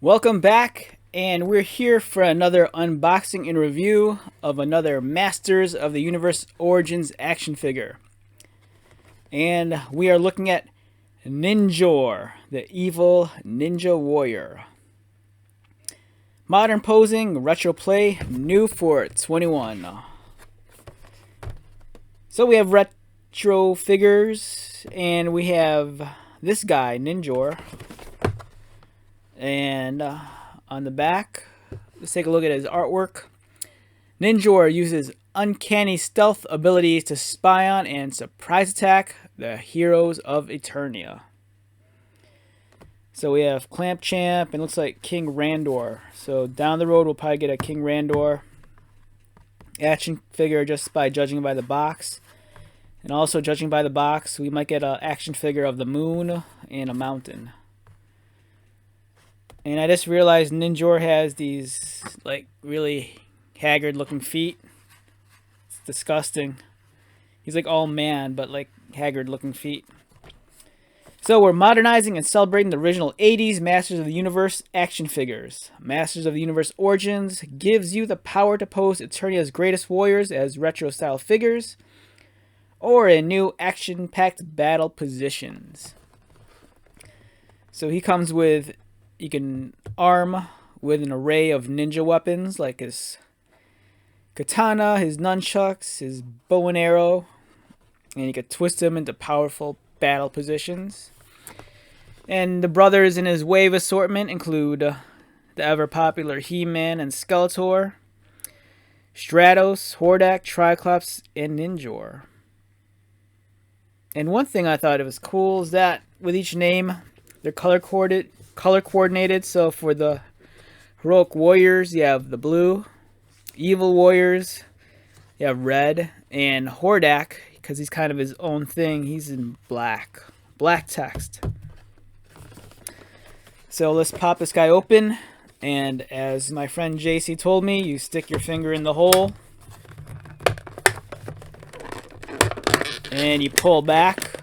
Welcome back, and we're here for another unboxing and review of another Masters of the Universe Origins action figure. And we are looking at Ninjor, the evil ninja warrior. Modern posing, retro play, new for 21. So we have retro figures, and we have this guy, Ninjor. And on the back, let's take a look at his artwork. Ninjor uses uncanny stealth abilities to spy on and surprise attack the heroes of Eternia. So we have Clamp Champ and looks like King Randor. So down the road we'll probably get a King Randor action figure just by judging by the box. And also judging by the box, we might get an action figure of the moon and a mountain. And I just realized Ninjor has these, like, really haggard looking feet. It's disgusting. He's like all man, but like haggard looking feet. So we're modernizing and celebrating the original 80s Masters of the Universe action figures. Masters of the Universe Origins gives you the power to pose Eternia's greatest warriors as retro style figures or in new action-packed battle positions. So he comes with, you can arm with an array of ninja weapons like his katana, his nunchucks, his bow and arrow, and you can twist them into powerful battle positions. And the brothers in his wave assortment include the ever popular He-Man and Skeletor, Stratos, Hordak, Triclops, and Ninjor. And one thing I thought it was cool is that with each name, they're color coordinated. So for the heroic warriors, you have the blue. Evil warriors, you have red. And Hordak, because he's kind of his own thing, he's in black. Black text. So let's pop this guy open. And as my friend JC told me, you stick your finger in the hole. And you pull back.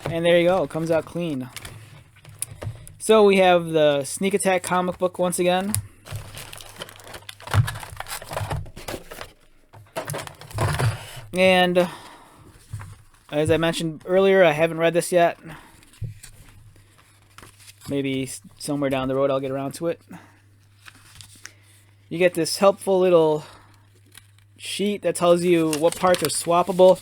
And there you go. It comes out clean. So we have the Sneak Attack comic book once again. And as I mentioned earlier, I haven't read this yet. Maybe somewhere down the road I'll get around to it. You get this helpful little sheet that tells you what parts are swappable.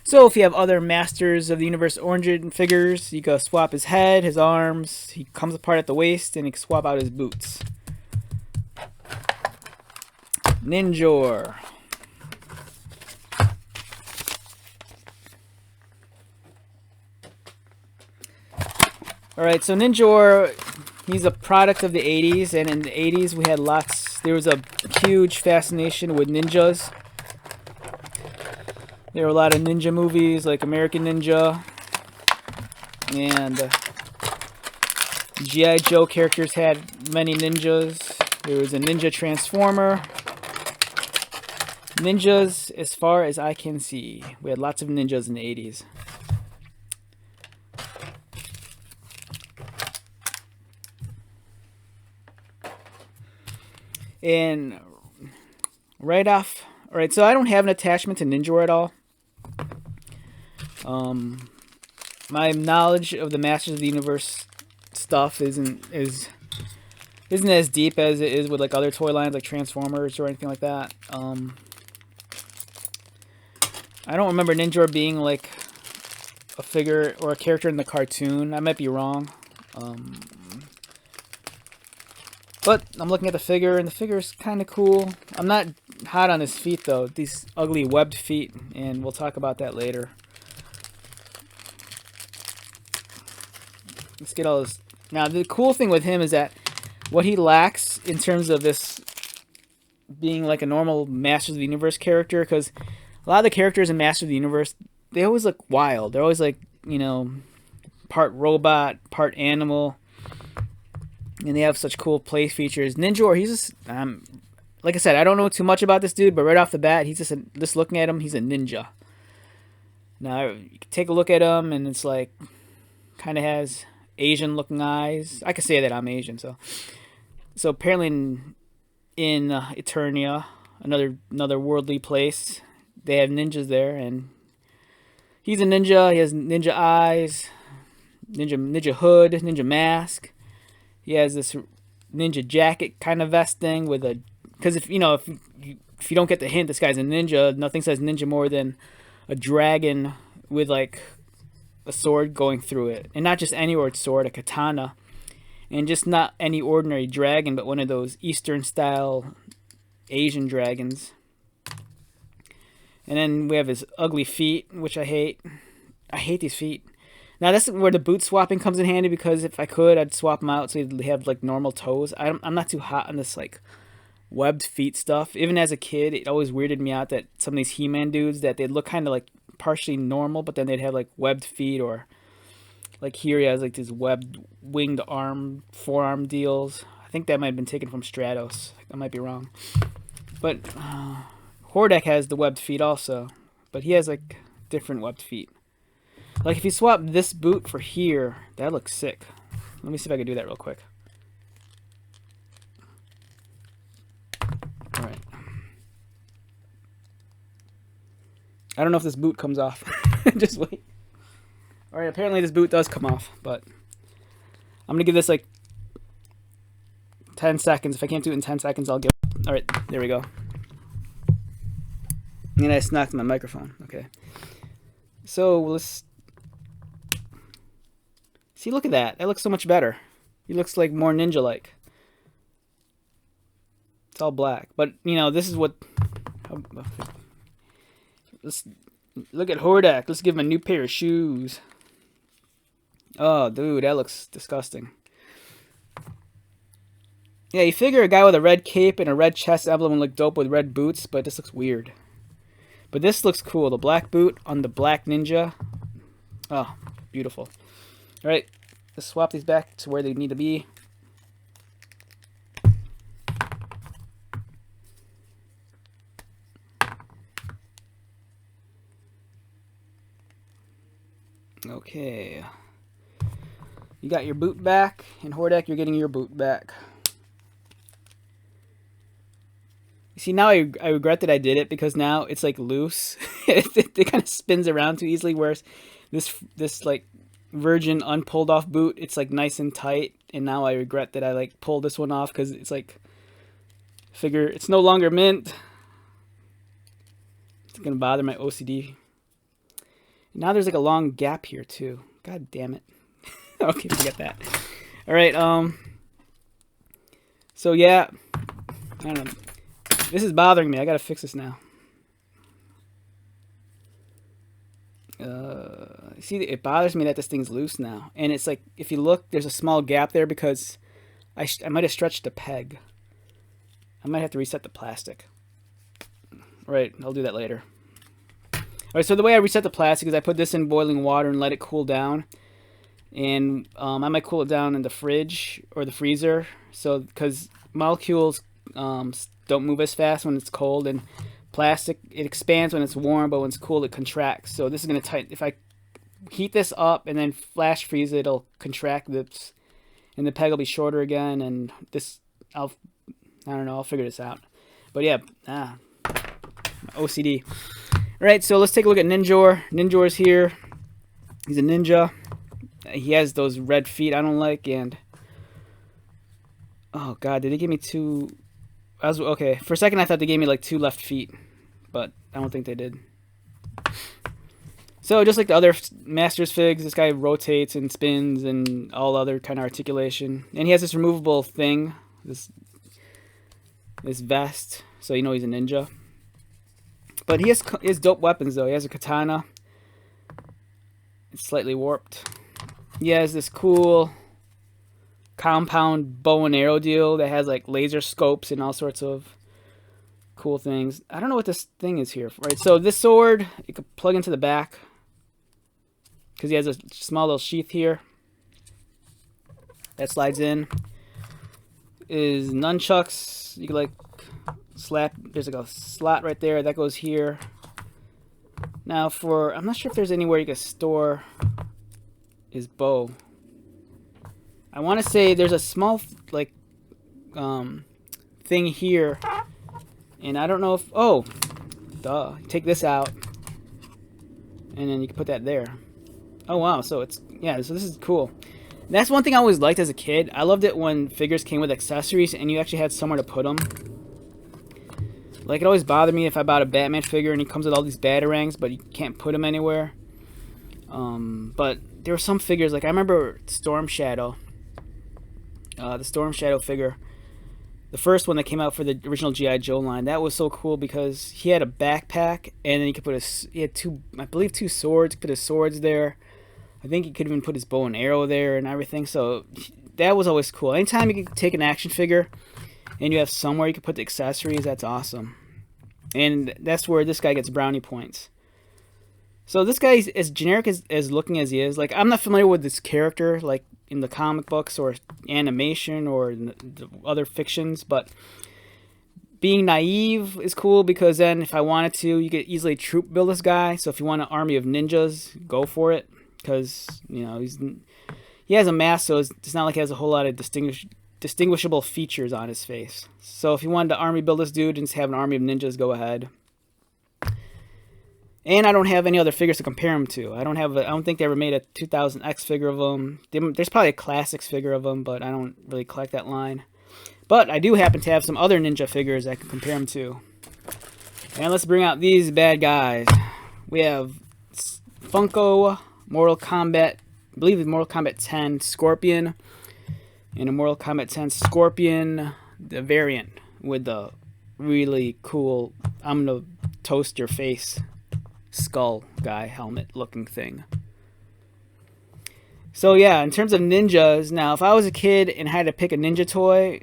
So if you have other Masters of the Universe Origin figures, you can swap his head, his arms, he comes apart at the waist, and you can swap out his boots. Ninjor. Alright, so Ninjor, he's a product of the 80s, and in the 80s we had there was a huge fascination with ninjas. There were a lot of ninja movies like American Ninja, and G.I. Joe characters had many ninjas. There was a ninja transformer. Ninjas, as far as I can see. We had lots of ninjas in the 80s. And right off, alright, so I don't have an attachment to Ninjor at all. My knowledge of the Masters of the Universe stuff isn't as deep as it is with like other toy lines like Transformers or anything like that. I don't remember Ninjor being like a figure or a character in the cartoon. I might be wrong. But I'm looking at the figure, and the figure is kind of cool. I'm not hot on his feet, though. These ugly webbed feet, and we'll talk about that later. Let's get all this. Now, the cool thing with him is that what he lacks in terms of this being like a normal Masters of the Universe character, because a lot of the characters in Masters of the Universe, they always look wild. They're always like, you know, part robot, part animal. And they have such cool play features. Ninjor, he's just, like I said, I don't know too much about this dude, but right off the bat, he's just looking at him, he's a ninja. Now, you can take a look at him, and it's like, kind of has Asian looking eyes. I could say that I'm Asian, so apparently in Eternia, another worldly place, they have ninjas there, and he's a ninja. He has ninja eyes, ninja hood, ninja mask. He has this ninja jacket kind of vest thing with a, because if you don't get the hint, this guy's a ninja. Nothing says ninja more than a dragon with like a sword going through it, and not just any sword, a katana, and just not any ordinary dragon, but one of those Eastern style Asian dragons. And then we have his ugly feet, which I hate. I hate these feet. Now that's where the boot swapping comes in handy, because if I could, I'd swap them out so he'd have like normal toes. I'm not too hot on this like webbed feet stuff. Even as a kid, it always weirded me out that some of these He-Man dudes, that they'd look kind of like partially normal, but then they'd have like webbed feet, or like here he has like these webbed winged forearm deals. I think that might have been taken from Stratos. I might be wrong. But Hordak has the webbed feet also, but he has like different webbed feet. Like if you swap this boot for here, that looks sick. Let me see if I can do that real quick. Alright. I don't know if this boot comes off. Just wait. Alright, apparently this boot does come off, but I'm gonna give this like 10 seconds. If I can't do it in 10 seconds, I'll give it. Alright, there we go. And I knocked my microphone. Okay. So let's see, look at that. That looks so much better. He looks like more ninja-like. It's all black. But, this is what... Let's look at Hordak. Let's give him a new pair of shoes. Oh, dude, that looks disgusting. Yeah, you figure a guy with a red cape and a red chest emblem would look dope with red boots, but this looks weird. But this looks cool. The black boot on the black ninja. Oh, beautiful. Alright, let's swap these back to where they need to be. Okay. You got your boot back, and Hordak, you're getting your boot back. You see, now I regret that I did it, because now it's like loose. it kind of spins around too easily, whereas this like virgin unpulled off boot, it's like nice and tight, and now I regret that I like pulled this one off, because it's like, figure it's no longer mint. It's gonna bother my OCD. Now there's like a long gap here too. God damn it. Okay, forget that. Alright, so yeah, I don't know. This is bothering me. I gotta fix this now. See, it bothers me that this thing's loose now. And it's like, if you look, there's a small gap there because I might have stretched the peg. I might have to reset the plastic. Right, I'll do that later. Alright, so the way I reset the plastic is I put this in boiling water and let it cool down. And I might cool it down in the fridge or the freezer. So, because molecules don't move as fast when it's cold, and plastic, it expands when it's warm, but when it's cool it contracts. So this is going to tighten. If I heat this up and then flash freeze it, it'll contract this, and the peg will be shorter again, and this, I don't know, I'll figure this out. But yeah, OCD. Alright, so let's take a look at Ninjor. Ninjor's here. He's a ninja. He has those red feet I don't like, and oh god, did they give me two? Okay, for a second I thought they gave me like two left feet, but I don't think they did. So just like the other Masters figs, this guy rotates and spins and all other kind of articulation. And he has this removable thing, this vest, so you know he's a ninja. But he has dope weapons though. He has a katana. It's slightly warped. He has this cool compound bow and arrow deal that has like laser scopes and all sorts of cool things. I don't know what this thing is here, right? So this sword, you could plug into the back because he has a small little sheath here that slides in. Is nunchucks, you could like slap, there's like a slot right there that goes here. Now I'm not sure if there's anywhere you can store his bow. I want to say there's a small like thing here, and I don't know if duh, take this out, and then you can put that there. Oh wow, so it's so this is cool. That's one thing I always liked as a kid. I loved it when figures came with accessories and you actually had somewhere to put them. Like, it always bothered me if I bought a Batman figure and he comes with all these batarangs, but you can't put them anywhere. But there were some figures, like I remember Storm Shadow. The Storm Shadow figure. The first one that came out for the original G.I. Joe line. That was so cool because he had a backpack and then he could put he had two swords, put his swords there. I think he could even put his bow and arrow there and everything. So that was always cool. Anytime you could take an action figure and you have somewhere you could put the accessories, that's awesome. And that's where this guy gets brownie points. So this guy is as generic as looking as he is. Like, I'm not familiar with this character, like in the comic books or animation or in the other fictions, but being naive is cool because then if I wanted to, you could easily troop build this guy. So if you want an army of ninjas, go for it. Because, you know, he has a mask, so it's not like he has a whole lot of distinguishable features on his face. So if you wanted to army build this dude and just have an army of ninjas, go ahead. And I don't have any other figures to compare him to. I don't think they ever made a 2000X figure of him. There's probably a Classics figure of him, but I don't really collect that line. But I do happen to have some other ninja figures I can compare him to. And let's bring out these bad guys. We have Funko Mortal Kombat, I believe it's Mortal Kombat 10 Scorpion, and a Mortal Kombat 10 Scorpion, the variant with the really cool I'm gonna toast your face skull guy helmet looking thing. So yeah, in terms of ninjas, now if I was a kid and had to pick a ninja toy,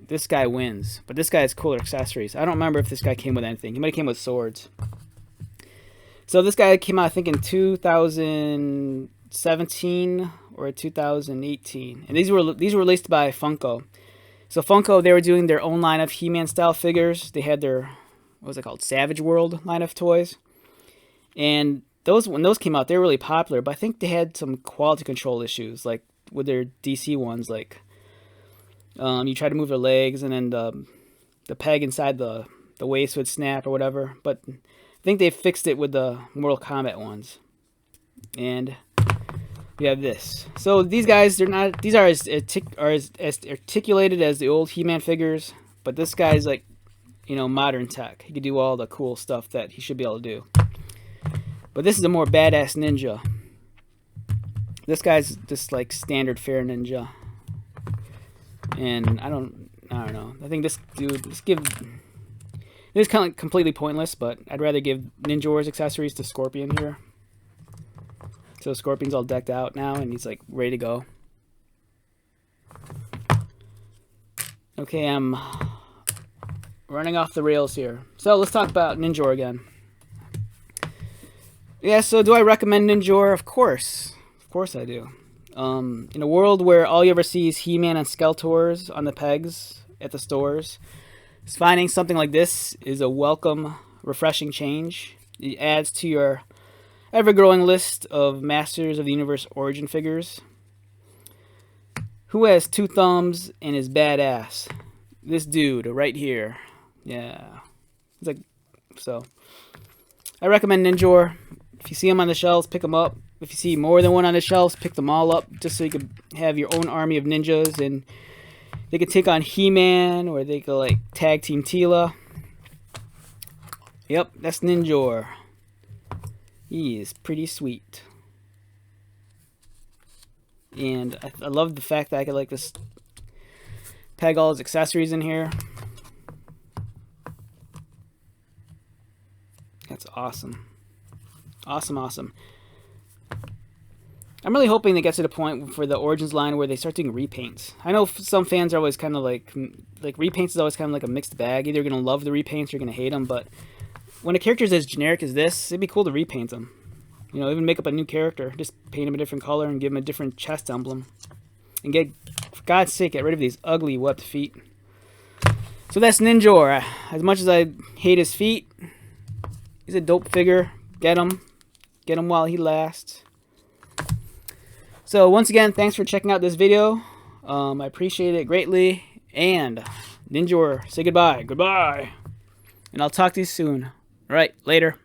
this guy wins. But this guy has cooler accessories. I don't remember if this guy came with anything. He might have came with swords. So this guy came out, I think, in 2017 or 2018, and these were released by Funko. So Funko, they were doing their own line of He-Man style figures. They had their, what was it called, Savage World line of toys, and when those came out, they were really popular. But I think they had some quality control issues, like with their DC ones, like you try to move their legs and then the peg inside the waist would snap or whatever, but I think they fixed it with the Mortal Kombat ones. And we have this. So these guys, these are as articulated as the old He-Man figures, but this guy's like, you know, modern tech. He can do all the cool stuff that he should be able to do. But this is a more badass ninja. This guy's just like standard fare ninja. And I don't know. I think this dude, it is kind of completely pointless, but I'd rather give Ninjor's accessories to Scorpion here. So Scorpion's all decked out now, and he's like ready to go. Okay, I'm running off the rails here. So let's talk about Ninjor again. Yeah, so do I recommend Ninjor? Of course I do. In a world where all you ever see is He-Man and Skeletors on the pegs at the stores, finding something like this is a welcome, refreshing change. It adds to your ever-growing list of Masters of the Universe origin figures. Who has two thumbs and is badass? This dude right here. Yeah. It's like, so I recommend Ninjor. If you see them on the shelves, pick them up. If you see more than one on the shelves, pick them all up just so you can have your own army of ninjas, and they could take on He-Man, or they could like tag team Teela. Yep, that's Ninjor. He is pretty sweet. And I love the fact that I could like just peg all his accessories in here. That's awesome. Awesome. I'm really hoping it gets to the point for the Origins line where they start doing repaints. I know some fans are always kind of like repaints is always kind of like a mixed bag. Either you're going to love the repaints or you're going to hate them. But when a character is as generic as this, it'd be cool to repaint them. You know, even make up a new character. Just paint him a different color and give him a different chest emblem. And for God's sake, get rid of these ugly webbed feet. So that's Ninjor. As much as I hate his feet, he's a dope figure. Get him. Get him while he lasts. So once again, thanks for checking out this video. I appreciate it greatly. And Ninjor, say goodbye. Goodbye. And I'll talk to you soon. All right, later.